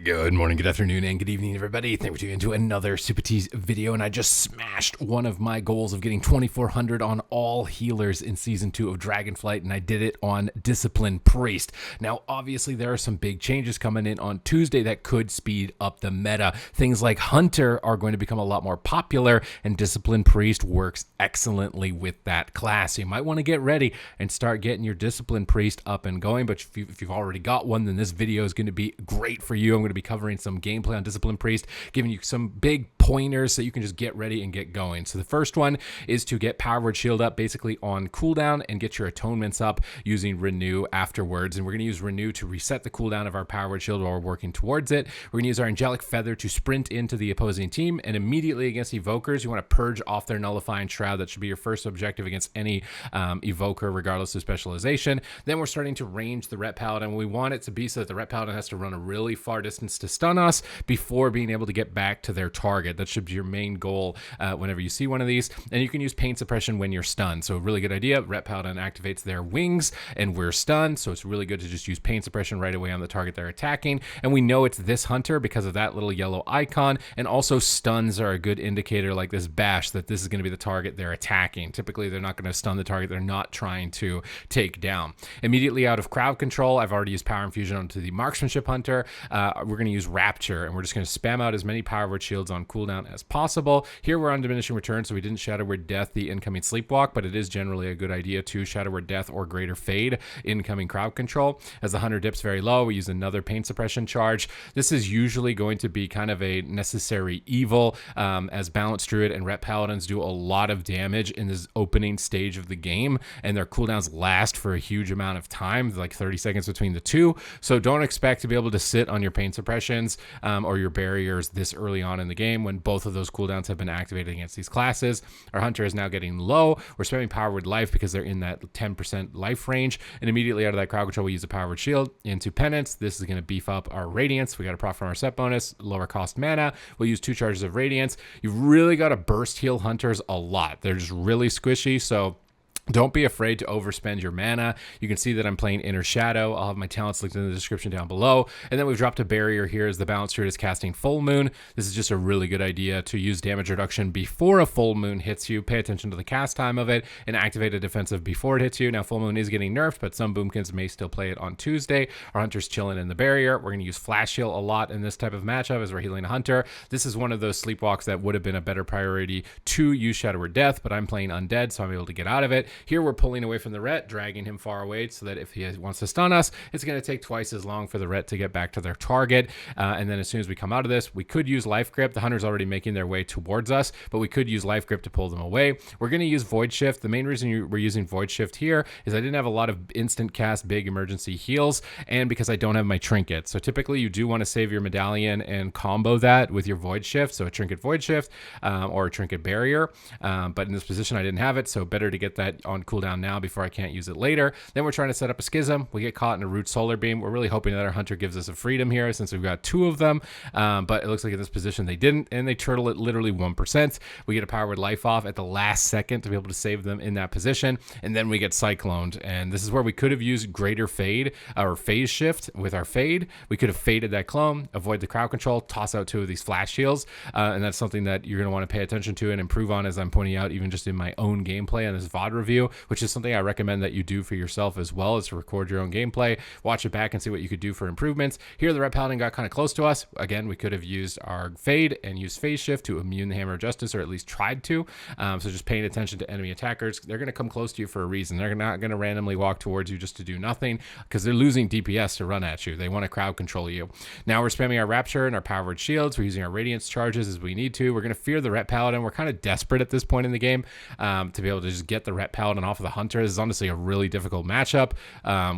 Good morning, good afternoon, and good evening, everybody. Thank you for tuning into another Supatease video, and I just smashed one of my goals of getting 2,400 on all healers in Season 2 of Dragonflight, and I did it on Discipline Priest. Now, obviously, there are some big changes coming in on Tuesday that could speed up the meta. Things like Hunter are going to become a lot more popular, and Discipline Priest works excellently with that class. So you might want to get ready and start getting your Discipline Priest up and going, but if you've already got one, then this video is going to be great for you. I'm going to be covering some gameplay on Discipline Priest, giving you some big pointers so you can just get ready and get going. So the first one is to get Power Word Shield up basically on cooldown and get your atonements up using Renew afterwards. And we're going to use Renew to reset the cooldown of our Power Word Shield while we're working towards it. We're going to use our Angelic Feather to sprint into the opposing team, and immediately against Evokers, you want to purge off their Nullifying Shroud. That should be your first objective against any Evoker, regardless of specialization. Then we're starting to range the Ret Paladin. We want it to be so that the Ret Paladin has to run a really far distance to stun us before being able to get back to their target. That should be your main goal whenever you see one of these. And you can use Pain Suppression when you're stunned. So a really good idea. Ret Paladin activates their wings and we're stunned. So it's really good to just use Pain Suppression right away on the target they're attacking. And we know it's this Hunter because of that little yellow icon. And also stuns are a good indicator, like this bash, that this is going to be the target they're attacking. Typically, they're not going to stun the target they're not trying to take down. Immediately out of crowd control, I've already used Power Infusion onto the Marksmanship Hunter. We're going to use Rapture, and we're just going to spam out as many Power Word Shields on cooldown as possible. Here we're on Diminishing Return, so we didn't Shadow Word Death the incoming Sleepwalk, but it is generally a good idea to Shadow Word Death or Greater Fade incoming crowd control. As the Hunter dips very low, we use another Pain Suppression charge. This is usually going to be kind of a necessary evil, as Balanced Druid and Ret Paladins do a lot of damage in this opening stage of the game, and their cooldowns last for a huge amount of time, like 30 seconds between the two. So don't expect to be able to sit on your Pain Suppressions or your barriers this early on in the game when both of those cooldowns have been activated against these classes. Our Hunter is now getting low. We're spamming Power Word Life because they're in that 10% life range, and immediately out of that crowd control, we use a Power Word Shield into Penance. This is going to beef up our Radiance. We got a profit from our set bonus, lower cost mana. We'll use 2 charges of Radiance. You've really got to burst heal Hunters a lot. They're just really squishy, so don't be afraid to overspend your mana. You can see that I'm playing Inner Shadow. I'll have my talents linked in the description down below. And then we've dropped a barrier here as the Balanced Druid is casting Full Moon. This is just a really good idea to use damage reduction before a Full Moon hits you. Pay attention to the cast time of it and activate a defensive before it hits you. Now, Full Moon is getting nerfed, but some boomkins may still play it on Tuesday. Our Hunter's chilling in the barrier. We're going to use Flash Heal a lot in this type of matchup as we're healing a Hunter. This is one of those sleepwalks that would have been a better priority to use Shadow Word Death, but I'm playing Undead, so I'm able to get out of it. Here we're pulling away from the Ret, dragging him far away so that if he wants to stun us, it's going to take twice as long for the Ret to get back to their target. And then as soon as we come out of this, we could use Life Grip. The Hunter's already making their way towards us, but we could use Life Grip to pull them away. We're going to use Void Shift. The main reason we're using Void Shift here is I didn't have a lot of instant cast big emergency heals, and because I don't have my Trinket. So typically you do want to save your Medallion and combo that with your Void Shift, so a Trinket Void Shift or a Trinket Barrier. But in this position I didn't have it, so better to get that on cooldown now before I can't use it later. Then we're trying to set up a Schism. We get caught in a Root Solar Beam. We're really hoping that our Hunter gives us a freedom here since we've got 2 of them, but it looks like in this position they didn't, and they turtle it literally 1%. We get a Power Word Life off at the last second to be able to save them in that position, and then we get Cycloned, and this is where we could have used Greater Fade or Phase Shift with our Fade. We could have faded that clone, avoid the crowd control, toss out 2 of these Flash Heals, and that's something that you're going to want to pay attention to and improve on, as I'm pointing out even just in my own gameplay on this VOD review, which is something I recommend that you do for yourself as well, as to record your own gameplay, watch it back and see what you could do for improvements. Here the Ret Paladin got kind of close to us. Again, we could have used our Fade and used Phase Shift to immune the Hammer of Justice, or at least tried to. So just paying attention to enemy attackers. They're going to come close to you for a reason. They're not going to randomly walk towards you just to do nothing, because they're losing DPS to run at you. They want to crowd control you. Now we're spamming our Rapture and our Power Word Shields. We're using our Radiance charges as we need to. We're going to fear the Ret Paladin. We're kind of desperate at this point in the game to be able to just get the Ret Paladin off of the Hunter. This is honestly a really difficult matchup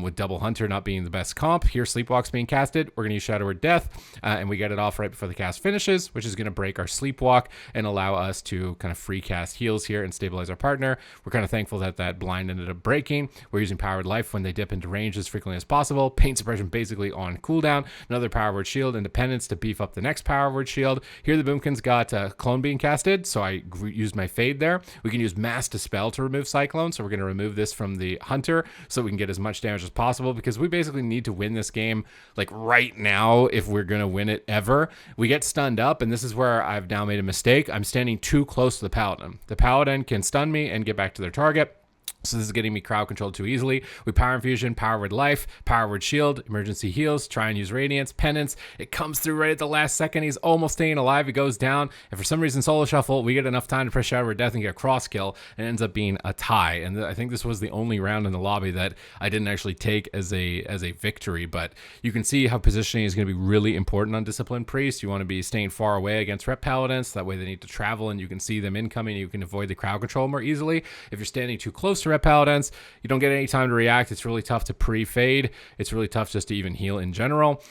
with double Hunter not being the best comp. Here Sleepwalk's being casted. We're going to use Shadow Word Death, and we get it off right before the cast finishes, which is going to break our Sleepwalk and allow us to kind of free cast heals here and stabilize our partner. We're kind of thankful that that blind ended up breaking. We're using Power Word Life when they dip into range as frequently as possible. Pain Suppression basically on cooldown. Another Power Word Shield, Independence to beef up the next Power Word Shield. Here the Boomkins got Clone being casted, so I used my Fade there. We can use Mass Dispel to remove Cyclone. Cyclone. So we're going to remove this from the Hunter so we can get as much damage as possible, because we basically need to win this game like right now if we're going to win it ever. We get stunned up, and this is where I've now made a mistake. I'm standing too close to the Paladin. The Paladin can stun me and get back to their target. So this is getting me crowd controlled too easily. We Power Infusion, Power Word Life, Power Word Shield, Emergency Heals, try and use Radiance, Penance. It comes through right at the last second. He's almost staying alive. He goes down. And for some reason, Solo Shuffle, we get enough time to press Shadow Word Death and get a cross kill. And it ends up being a tie. And I think this was the only round in the lobby that I didn't actually take as a victory. But you can see how positioning is going to be really important on Disciplined Priest. You want to be staying far away against Rep Paladins. That way they need to travel and you can see them incoming. You can avoid the crowd control more easily. If you're standing too close to Rep Paladins, you don't get any time to react. It's really tough to pre-fade. It's really tough just to even heal in general,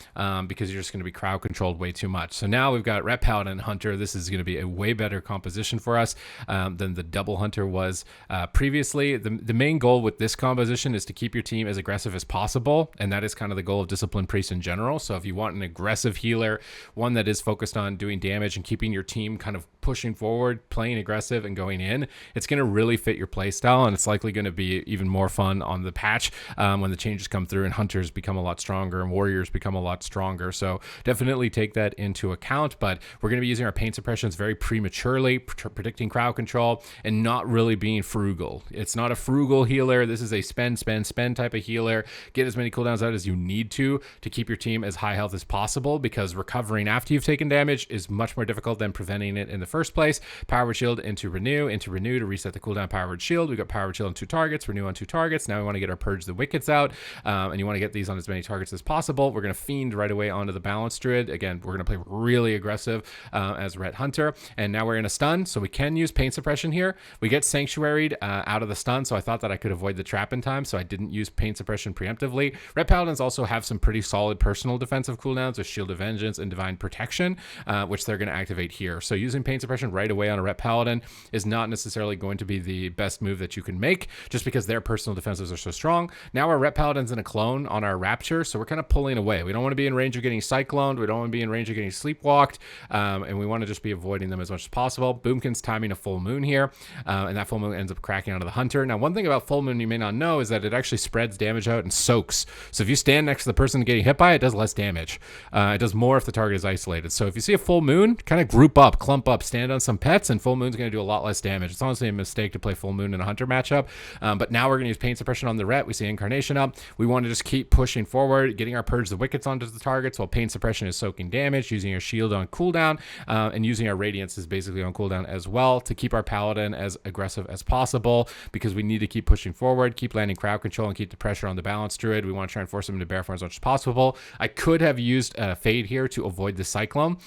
because you're just going to be crowd controlled way too much. So now we've got Rep Paladin and Hunter. This is going to be a way better composition for us than the double Hunter was previously. The main goal with this composition is to keep your team as aggressive as possible, and that is kind of the goal of Disciplined Priest in general. So if you want an aggressive healer, one that is focused on doing damage and keeping your team kind of pushing forward, playing aggressive and going in, it's going to really fit your play style, and it's likely going to be even more fun on the patch when the changes come through and Hunters become a lot stronger and Warriors become a lot stronger. So definitely take that into account, but we're going to be using our pain suppressions very prematurely, predicting crowd control and not really being frugal. It's not a frugal healer. This is a spend type of healer. Get as many cooldowns out as you need to keep your team as high health as possible, because recovering after you've taken damage is much more difficult than preventing it in the first place. Power Word Shield into Renew to reset the cooldown. Power Word Shield. We got Power Word Shield on 2 targets, Renew on 2 targets. Now we want to get our Purge the Wickets out, and you want to get these on as many targets as possible. We're going to Fiend right away onto the Balance Druid. Again, we're going to play really aggressive as Red Hunter, and now we're in a stun, so we can use Pain Suppression here. We get Sanctuaried out of the stun, so I thought that I could avoid the trap in time, so I didn't use Pain Suppression preemptively. Red Paladins also have some pretty solid personal defensive cooldowns with Shield of Vengeance and Divine Protection, which they're going to activate here. So using Pain Suppression right away on a Ret Paladin is not necessarily going to be the best move that you can make, just because their personal defenses are so strong. Now our Ret Paladin's in a clone on our Rapture, so we're kind of pulling away. We don't want to be in range of getting Cycloned. We don't want to be in range of getting Sleepwalked, and we want to just be avoiding them as much as possible. Boomkin's timing a full moon here, and that full moon ends up cracking onto the Hunter. Now, one thing about full moon you may not know is that it actually spreads damage out and soaks. So if you stand next to the person getting hit by it, it does less damage. It does more if the target is isolated. So if you see a full moon, kind of group up, clump up, stand on some pets, and full moon's going to do a lot less damage. It's honestly a mistake to play full moon in a Hunter matchup, but now we're going to use Pain Suppression on the Ret. We see Incarnation up. We want to just keep pushing forward, getting our Purge the Wickets onto the targets while Pain Suppression is soaking damage, using our Shield on cooldown, and using our Radiance is basically on cooldown as well to keep our Paladin as aggressive as possible, because we need to keep pushing forward, keep landing crowd control, and keep the pressure on the Balance Druid. We want to try and force him into bear form as much as possible. I could have used Fade here to avoid the Cyclone.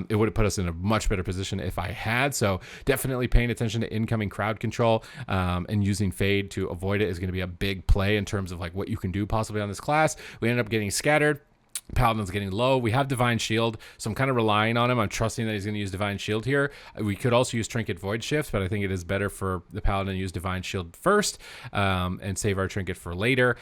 It would have put us in a much better position if I had, so definitely paying attention to incoming crowd control and using Fade to avoid it is going to be a big play in terms of like what you can do possibly on this class. We end up getting scattered. Paladin's getting low. We have Divine Shield, so I'm kind of relying on him. I'm trusting that he's going to use Divine Shield here. We could also use Trinket Void Shift, but I think it is better for the Paladin to use Divine Shield first and save our Trinket for later,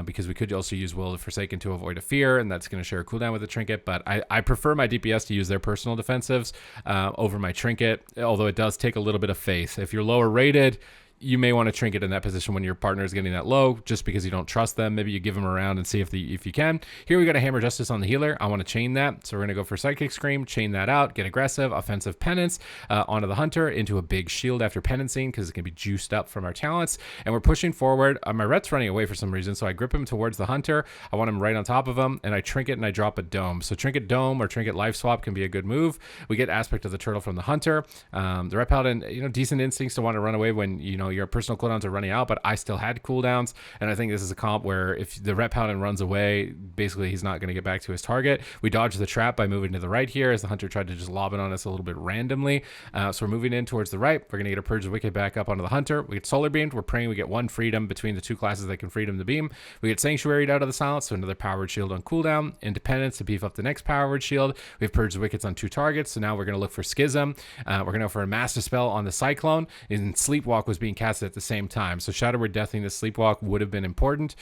because we could also use Will of Forsaken to avoid a fear, and that's going to share a cooldown with the Trinket, but I prefer my DPS to use their personal defensives over my Trinket, although it does take a little bit of faith. If you're lower rated, you may want to Trinket in that position when your partner is getting that low, just because you don't trust them. Maybe you give them around and see if you can. Here we got a Hammer Justice on the healer. I want to chain that, so we're going to go for Psychic Scream, chain that out, get aggressive, offensive Penance onto the Hunter into a big shield after penancing, because it can be juiced up from our talents, and we're pushing forward. My Ret's running away for some reason, so I grip him towards the Hunter. I want him right on top of him, and I Trinket and I drop a Dome. So Trinket Dome or Trinket Life Swap can be a good move. We get Aspect of the Turtle from the Hunter. The Ret Paladin, decent instincts to want to run away when your personal cooldowns are running out, but I still had cooldowns, and I think this is a comp where if the Ret Paladin runs away, basically he's not going to get back to his target. We dodge the trap by moving to the right here, as the Hunter tried to just lob it on us a little bit randomly. So we're moving in towards the right. We're going to get a Purge the Wicked back up onto the Hunter. We get Solar Beamed. We're praying we get one freedom between the two classes that can freedom the beam. We get Sanctuaried out of the Silence, so another Power Word Shield on cooldown. Independence to beef up the next Power Word Shield. We have Purge the Wickets on 2 targets, so now we're going to look for Schism. We're going to go for a Master Spell on the Cyclone, and Sleepwalk was being cast it at the same time. So Shadow Word Deathing the Sleepwalk would have been important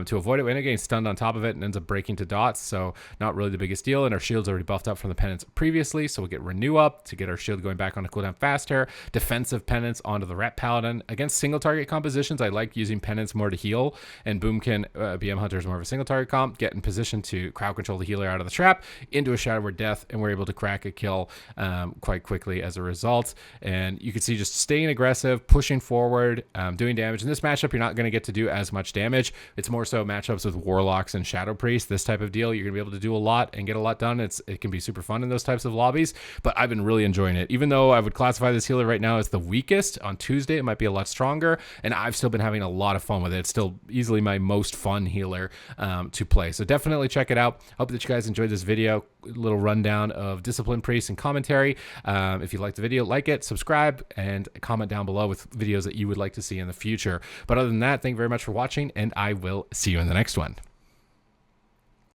to avoid it. We end up getting stunned on top of it and ends up breaking to dots, so not really the biggest deal. And our shield's already buffed up from the penance previously, so we'll get Renew up to get our shield going back on a cooldown faster. Defensive penance onto the Ret Paladin. Against single target compositions, I like using penance more to heal, and Boomkin BM Hunter is more of a single target comp. Get in position to crowd control the healer out of the trap into a Shadow Word Death, and we're able to crack a kill quite quickly as a result. And you can see just staying aggressive, pushing forward, doing damage. In this matchup, you're not going to get to do as much damage. It's more so matchups with Warlocks and Shadow Priest, this type of deal. You're going to be able to do a lot and get a lot done. It can be super fun in those types of lobbies, but I've been really enjoying it. Even though I would classify this healer right now as the weakest, on Tuesday it might be a lot stronger, and I've still been having a lot of fun with it. It's still easily my most fun healer to play. So definitely check it out. Hope that you guys enjoyed this video. Little rundown of Discipline Priest and commentary. If you liked the video, like it, subscribe, and comment down below with videos that you would like to see in the future. But other than that, thank you very much for watching, and I will see you in the next one.